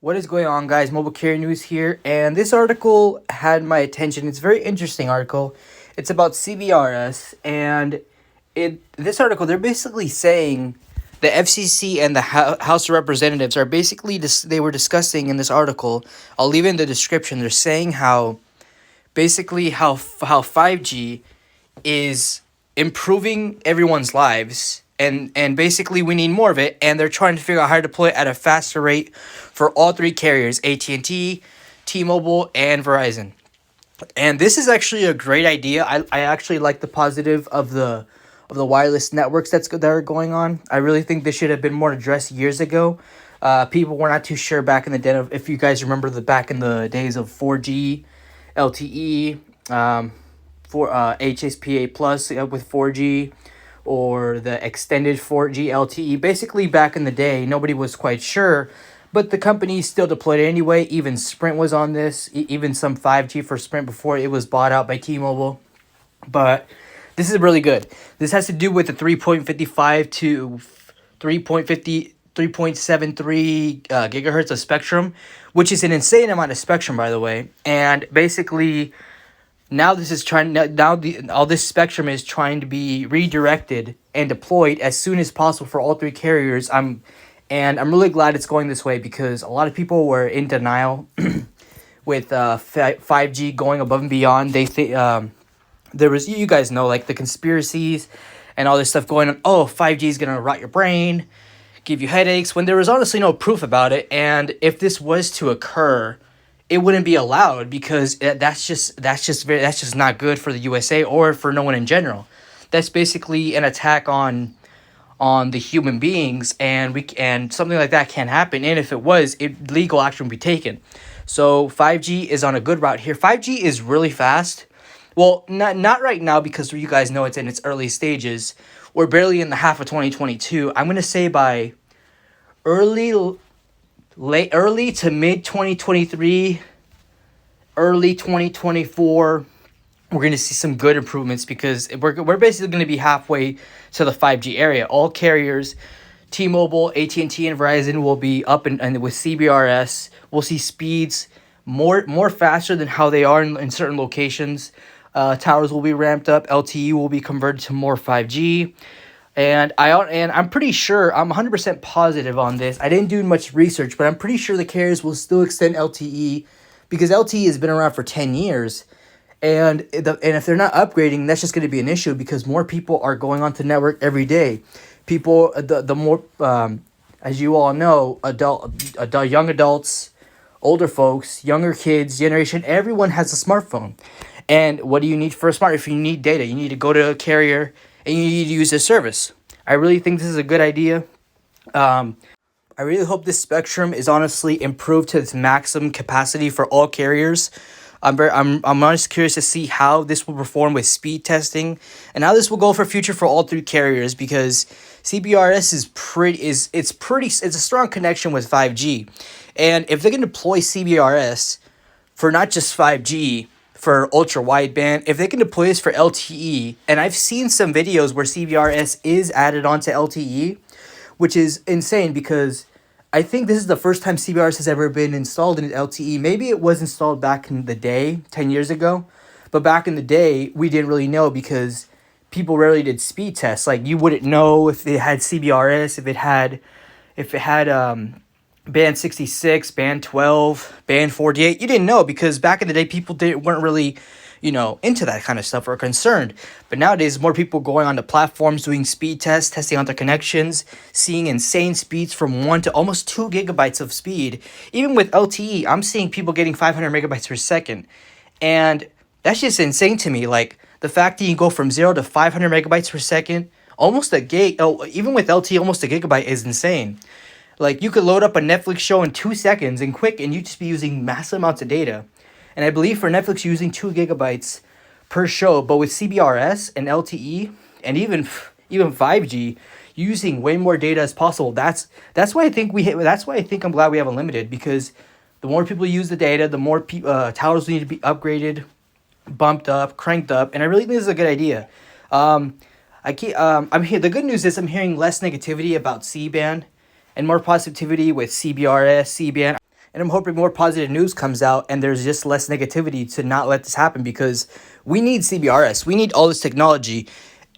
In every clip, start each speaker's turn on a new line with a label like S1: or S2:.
S1: What is going on, guys? Mobile Carrier News here, and this article had my attention. It's a very interesting article. It's about CBRS, and this article, they're basically saying the FCC and the House of Representatives are basically they were discussing in this article. I'll leave it in the description. They're saying how 5G is improving everyone's lives, and basically we need more of it, and they're trying to figure out how to deploy it at a faster rate for all three carriers, AT&T, T-Mobile, and Verizon. And this is actually a great idea. I actually like the positive of the wireless networks that are going on. I really think this should have been more addressed years ago. People were not too sure back in the day, if you guys remember back in the days of 4G, LTE, for HSPA plus with 4G, or the extended 4G LTE. Basically, back in the day, nobody was quite sure, but the companies still deployed it anyway. Even Sprint was on this, even some 5G for Sprint before it was bought out by T-Mobile. But this is really good. This has to do with the 3.55 to 3.73 gigahertz of spectrum, which is an insane amount of spectrum, by the way. And basically, now this spectrum is trying to be redirected and deployed as soon as possible for all three carriers. I'm really glad it's going this way, because a lot of people were in denial with 5G going above and beyond. They think there was, you guys know, like the conspiracies and all this stuff going on. Oh, 5G is gonna rot your brain, give you headaches, when there was honestly no proof about it. And if this was to occur, it wouldn't be allowed, because that's just not good for the USA or for no one in general. That's basically an attack on the human beings, and something like that can't happen. And if it was, legal action would be taken. So 5G is on a good route here. 5G is really fast. Well, not right now, because you guys know it's in its early stages. We're barely in the half of 2022. I'm gonna say by early to mid 2023, early 2024, we're going to see some good improvements, because we're basically going to be halfway to the 5G area. All carriers, T-Mobile, AT&T, and Verizon will be up, and with CBRS, we'll see speeds more faster than how they are in certain locations. Towers will be ramped up. LTE will be converted to more 5G. And I'm pretty sure, I'm 100% positive on this. I didn't do much research, but I'm pretty sure the carriers will still extend LTE, because LTE has been around for 10 years. And if they're not upgrading, that's just going to be an issue, because more people are going onto the network every day. People, the more, as you all know, young adults, older folks, younger kids, generation, everyone has a smartphone. And what do you need for a smartphone? If you need data, you need to go to a carrier and you need to use this service. I really think this is a good idea. I really hope this spectrum is honestly improved to its maximum capacity for all carriers. I'm honestly curious to see how this will perform with speed testing, and how this will go for future for all three carriers, because CBRS it's a strong connection with 5G. And if they can deploy CBRS for not just 5G, for ultra wideband, if they can deploy this for LTE, and I've seen some videos where CBRS is added onto LTE, which is insane, because I think this is the first time CBRS has ever been installed in LTE. Maybe it was installed back in the day, 10 years ago, but back in the day, we didn't really know, because people rarely did speed tests. Like, you wouldn't know if it had CBRS, if it had band 66, band 12, band 48. You didn't know, because back in the day, people weren't really, into that kind of stuff or concerned. But nowadays, more people going onto platforms, doing speed tests, testing out their connections, seeing insane speeds from 1 to almost 2 gigabytes of speed. Even with LTE, I'm seeing people getting 500 megabytes per second. And that's just insane to me. Like, the fact that you go from 0 to 500 megabytes per second, almost a gig, even with LTE, almost a gigabyte is insane. Like, you could load up a Netflix show in 2 seconds and quick, and you'd just be using massive amounts of data. And I believe for Netflix, you're using 2 gigabytes per show. But with CBRS and LTE, and even 5G, using way more data as possible. That's why I think I'm glad we have unlimited, because the more people use the data, the more towers need to be upgraded, bumped up, cranked up, and I really think this is a good idea. I'm here. The good news is I'm hearing less negativity about C-band and more positivity with CBRS, C-band. And I'm hoping more positive news comes out and there's just less negativity to not let this happen, because we need CBRS. We need all this technology.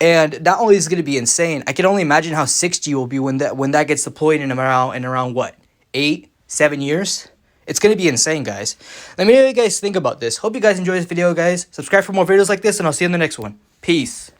S1: And not only is it going to be insane, I can only imagine how 6G will be when that gets deployed in around what, 8-7 years. It's going to be insane, guys. Let me know what you guys think about this. Hope you guys enjoy this video, guys. Subscribe for more videos like this, and I'll see you in the next one. Peace.